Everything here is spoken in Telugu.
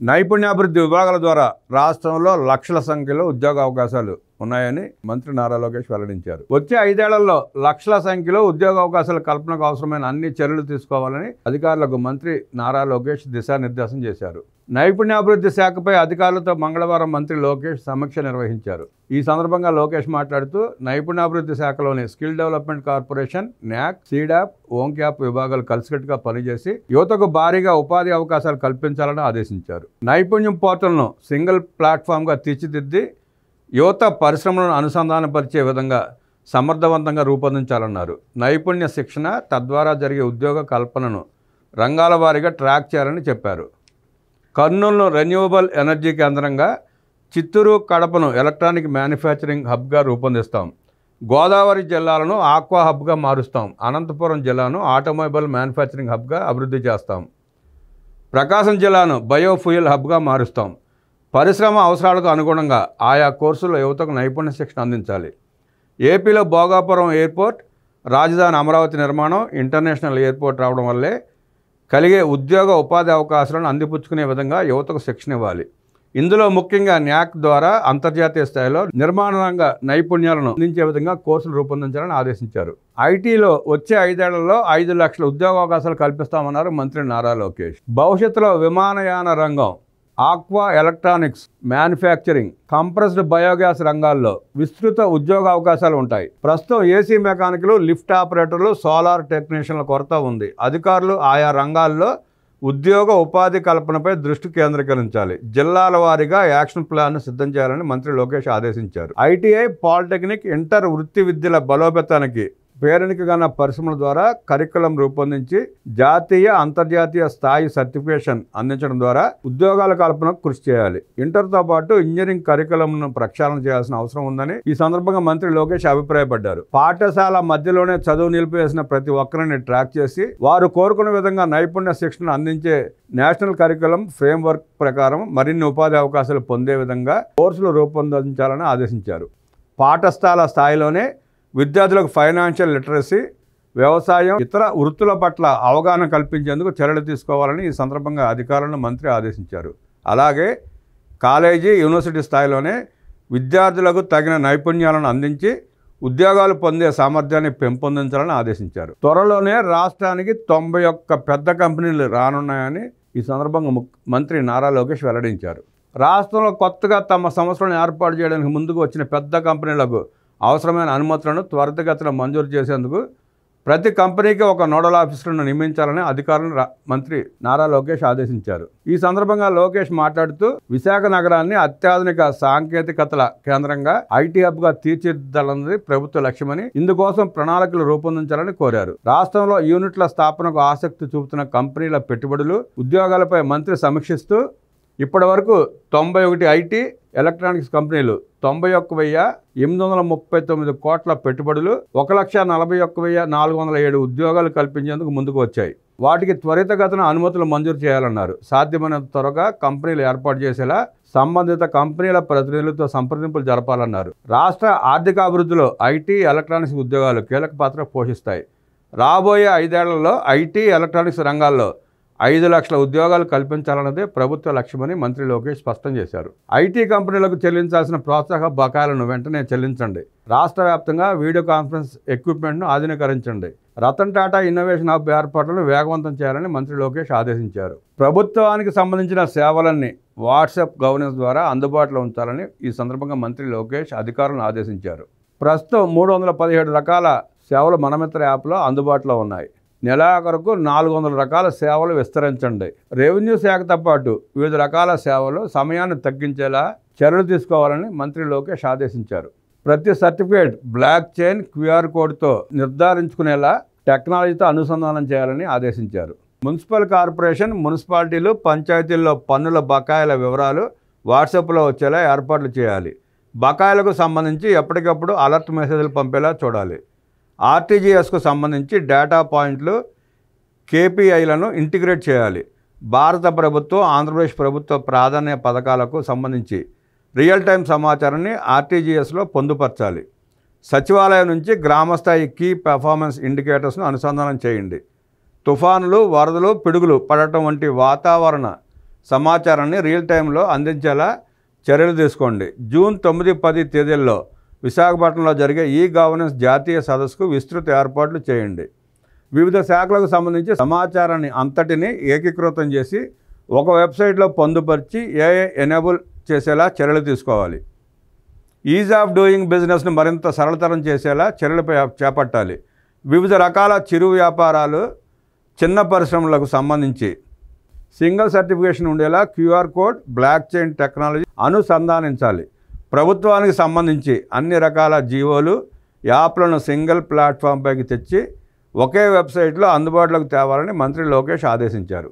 నైపుణ్యాభివృద్ధి విభాగాల ద్వారా రాష్ట్రంలో లక్షల సంఖ్యలో ఉద్యోగ అవకాశాలు ఉన్నాయని మంత్రి నారా లోకేష్ వెల్లడించారు. వచ్చే 5 ఏళ్లలో లక్షల సంఖ్యలో ఉద్యోగ అవకాశాల కల్పనకు అవసరమైన అన్ని చర్యలు తీసుకోవాలని అధికారులకు మంత్రి నారా లోకేష్ దిశానిర్దేశం చేశారు. నైపుణ్యాభివృద్ధి శాఖపై అధికారులతో మంగళవారం మంత్రి లోకేష్ సమీక్ష నిర్వహించారు. ఈ సందర్భంగా లోకేష్ మాట్లాడుతూ నైపుణ్యాభివృద్ధి శాఖలోని skill development corporation, NAC, SEEDAP, OMCAP విభాగాలు కలిసికట్టుగా పనిచేసి యువతకు భారీగా ఉపాధి అవకాశాలు కల్పించాలని ఆదేశించారు. నైపుణ్యం పోర్టల్ను సింగిల్ ప్లాట్ఫామ్గా తీర్చిదిద్ది యువత పరిశ్రమలను అనుసంధానపరిచే విధంగా సమర్థవంతంగా రూపొందించాలన్నారు. నైపుణ్య శిక్షణ తద్వారా జరిగే ఉద్యోగ కల్పనను రంగాల వారీగా ట్రాక్ చేయాలని చెప్పారు. కర్నూలును రెన్యూవబుల్ ఎనర్జీ కేంద్రంగా, చిత్తూరు, కడపను ఎలక్ట్రానిక్ మ్యానుఫ్యాక్చరింగ్ హబ్గా రూపొందిస్తాం. గోదావరి జిల్లాలను ఆక్వా హబ్గా మారుస్తాం. అనంతపురం జిల్లాను ఆటోమొబైల్ మ్యానుఫ్యాక్చరింగ్ హబ్గా అభివృద్ధి చేస్తాం. ప్రకాశం జిల్లాను బయోఫ్యూయల్ హబ్గా మారుస్తాం. పరిశ్రమ అవసరాలకు అనుగుణంగా ఆయా కోర్సుల్లో యువతకు నైపుణ్య శిక్షణ అందించాలి. ఏపీలో భోగాపురం ఎయిర్పోర్ట్, రాజధాని అమరావతి నిర్మాణం, ఇంటర్నేషనల్ ఎయిర్పోర్ట్ రావడం వల్లే కలిగే ఉద్యోగ ఉపాధి అవకాశాలను అందిపుచ్చుకునే విధంగా యువతకు శిక్షణ ఇవ్వాలి. ఇందులో ముఖ్యంగా న్యాక్ ద్వారా అంతర్జాతీయ స్థాయిలో నిర్మాణ రంగ నైపుణ్యాలను అందించే విధంగా కోర్సులు రూపొందించాలని ఆదేశించారు. ఐటీలో వచ్చే 5 ఏళ్లలో 5 లక్షల ఉద్యోగ అవకాశాలు కల్పిస్తామన్నారు మంత్రి నారా లోకేష్. భవిష్యత్తులో విమానయాన రంగం, aqua, electronics manufacturing, compressed biogas రంగాల్లో విస్తృత ఉద్యోగ అవకాశాలు ఉంటాయి. ప్రస్తుతం ఏసీ మెకానికలు, లిఫ్ట్ ఆపరేటర్లు, సోలార్ టెక్నీషియన్ల కొరత ఉంది. అధికారులు ఆయా రంగాల్లో ఉద్యోగ ఉపాధి కల్పనపై దృష్టి కేంద్రీకరించాలి. జిల్లాల వారీగా యాక్షన్ ప్లాన్ను సిద్ధం చేయాలని మంత్రి లోకేష్ ఆదేశించారు. ఐటీఐ, పాలిటెక్నిక్, ఇంటర్ వృత్తి విద్యల బలోపేతానికి పేరెనికగన్న పరిశ్రమల ద్వారా కరికులం రూపొందించి జాతీయ, అంతర్జాతీయ స్థాయి సర్టిఫికేషన్ అందించడం ద్వారా ఉద్యోగాల కల్పనకు కృషి చేయాలి. ఇంటర్తో పాటు ఇంజనీరింగ్ కరికులంను ప్రక్షాళన చేయాల్సిన అవసరం ఉందని ఈ సందర్భంగా మంత్రి లోకేష్ అభిప్రాయపడ్డారు. పాఠశాల మధ్యలోనే చదువు నిలిపివేసిన ప్రతి ఒక్కరిని ట్రాక్ చేసి వారు కోరుకున్న విధంగా నైపుణ్య శిక్షణ అందించే నేషనల్ కరికులం ఫ్రేమ్వర్క్ ప్రకారం మరిన్ని ఉపాధి అవకాశాలు పొందే విధంగా కోర్సులు రూపొందించాలని ఆదేశించారు. పాఠశాల స్థాయిలోనే విద్యార్థులకు ఫైనాన్షియల్ లిటరసీ, వ్యవసాయం, ఇతర వృత్తుల పట్ల అవగాహన కల్పించేందుకు చర్యలు తీసుకోవాలని ఈ సందర్భంగా అధికారులను మంత్రి ఆదేశించారు. అలాగే కాలేజీ, యూనివర్సిటీ స్థాయిలోనే విద్యార్థులకు తగిన నైపుణ్యాలను అందించి ఉద్యోగాలు పొందే సామర్థ్యాన్ని పెంపొందించాలని ఆదేశించారు. త్వరలోనే రాష్ట్రానికి 91 పెద్ద కంపెనీలు రానున్నాయని ఈ సందర్భంగా మంత్రి నారా లోకేష్ వెల్లడించారు. రాష్ట్రంలో కొత్తగా తమ సంస్థలను ఏర్పాటు చేయడానికి ముందుకు వచ్చిన పెద్ద కంపెనీలకు అవసరమైన అనుమతులను త్వరితగతిన మంజూరు చేసేందుకు ప్రతి కంపెనీకి ఒక నోడల్ ఆఫీసర్ను నియమించాలని అధికారులను మంత్రి నారా లోకేష్ ఆదేశించారు. ఈ సందర్భంగా లోకేష్ మాట్లాడుతూ విశాఖ నగరాన్ని అత్యాధునిక సాంకేతికతల కేంద్రంగా, ఐటీ హబ్గా తీర్చిదిద్దాలన్నది ప్రభుత్వ లక్ష్యమని, ఇందుకోసం ప్రణాళికలు రూపొందించాలని కోరారు. రాష్ట్రంలో యూనిట్ల స్థాపనకు ఆసక్తి చూపుతున్న కంపెనీల పెట్టుబడులు, ఉద్యోగాలపై మంత్రి సమీక్షిస్తూ ఇప్పటి వరకు 91 ఐటీ, ఎలక్ట్రానిక్స్ కంపెనీలు 91,839 కోట్ల పెట్టుబడులు, 1,41,407 ఉద్యోగాలు కల్పించేందుకు ముందుకు వచ్చాయి. వాటికి త్వరితగతిన అనుమతులు మంజూరు చేయాలన్నారు. సాధ్యమైనంత త్వరగా కంపెనీలు ఏర్పాటు చేసేలా సంబంధిత కంపెనీల ప్రతినిధులతో సంప్రదింపులు జరపాలన్నారు. రాష్ట్ర ఆర్థికాభివృద్ధిలో ఐటీ, ఎలక్ట్రానిక్స్ ఉద్యోగాలు కీలక పాత్ర పోషిస్తాయి. రాబోయే 5 ఏళ్లలో ఐటీ, ఎలక్ట్రానిక్స్ రంగాల్లో 5 లక్షల ఉద్యోగాలు కల్పించాలన్నదే ప్రభుత్వ లక్ష్యమని మంత్రి లోకేష్ స్పష్టం చేశారు. ఐటీ కంపెనీలకు చెల్లించాల్సిన ప్రోత్సాహ బకాయిలను వెంటనే చెల్లించండి. రాష్ట్ర వ్యాప్తంగా వీడియో కాన్ఫరెన్స్ ఎక్విప్మెంట్ను ఆధునీకరించండి. రతన్ టాటా ఇన్నోవేషన్ హబ్ ఏర్పాట్లను వేగవంతం చేయాలని మంత్రి లోకేష్ ఆదేశించారు. ప్రభుత్వానికి సంబంధించిన సేవలన్నీ వాట్సాప్ గవర్నెన్స్ ద్వారా అందుబాటులో ఉంచాలని ఈ సందర్భంగా మంత్రి లోకేష్ అధికారులను ఆదేశించారు. ప్రస్తుతం 317 రకాల సేవలు మనమిత్ర యాప్లో అందుబాటులో ఉన్నాయి. నెలాఖరుకు 400 రకాల సేవలు విస్తరించండి. రెవెన్యూ శాఖతో పాటు వివిధ రకాల సేవలు సమయాన్ని తగ్గించేలా చర్యలు తీసుకోవాలని మంత్రి లోకేష్ ఆదేశించారు. ప్రతి సర్టిఫికేట్ బ్లాక్ చైన్, QR కోడ్తో నిర్ధారించుకునేలా టెక్నాలజీతో అనుసంధానం చేయాలని ఆదేశించారు. మున్సిపల్ కార్పొరేషన్, మున్సిపాలిటీలు, పంచాయతీల్లో పన్నుల బకాయిల వివరాలు వాట్సాప్లో వచ్చేలా ఏర్పాట్లు చేయాలి. బకాయిలకు సంబంధించి ఎప్పటికప్పుడు అలర్ట్ మెసేజ్లు పంపేలా చూడాలి. ఆర్టీజీఎస్కు సంబంధించి డేటా పాయింట్లు, KPIలను ఇంటిగ్రేట్ చేయాలి. భారత ప్రభుత్వం, ఆంధ్రప్రదేశ్ ప్రభుత్వ ప్రాధాన్య పథకాలకు సంబంధించి రియల్ టైం సమాచారాన్ని ఆర్టీజీఎస్లో పొందుపరచాలి. సచివాలయం నుంచి గ్రామస్థాయి కీ పెర్ఫార్మెన్స్ ఇండికేటర్స్ను అనుసంధానం చేయండి. తుఫానులు, వరదలు, పిడుగులు పడటం వంటి వాతావరణ సమాచారాన్ని రియల్ టైంలో అందించేలా చర్యలు తీసుకోండి. జూన్ 9, 10 తేదీల్లో విశాఖపట్నంలో జరిగే ఈ గవర్నెన్స్ జాతీయ సదస్సుకు విస్తృత ఏర్పాట్లు చేయండి. వివిధ శాఖలకు సంబంధించి సమాచారాన్ని అంతటినీ ఏకీకృతం చేసి ఒక వెబ్సైట్లో పొందుపరిచి ఏఐ ఎనేబుల్ చేసేలా చర్యలు తీసుకోవాలి. ఈజ్ ఆఫ్ డూయింగ్ బిజినెస్ను మరింత సరళతరం చేసేలా చర్యలు చేపట్టాలి. వివిధ రకాల చిరు వ్యాపారాలు, చిన్న పరిశ్రమలకు సంబంధించి సింగిల్ సర్టిఫికేషన్ ఉండేలా QR code, block chain technology అనుసంధానించాలి. ప్రభుత్వానికి సంబంధించి అన్ని రకాల జీవోలు, యాప్లను సింగిల్ ప్లాట్ఫామ్పైకి తెచ్చి ఒకే వెబ్సైట్లో అందుబాటులోకి తేవాలని మంత్రి లోకేష్ ఆదేశించారు.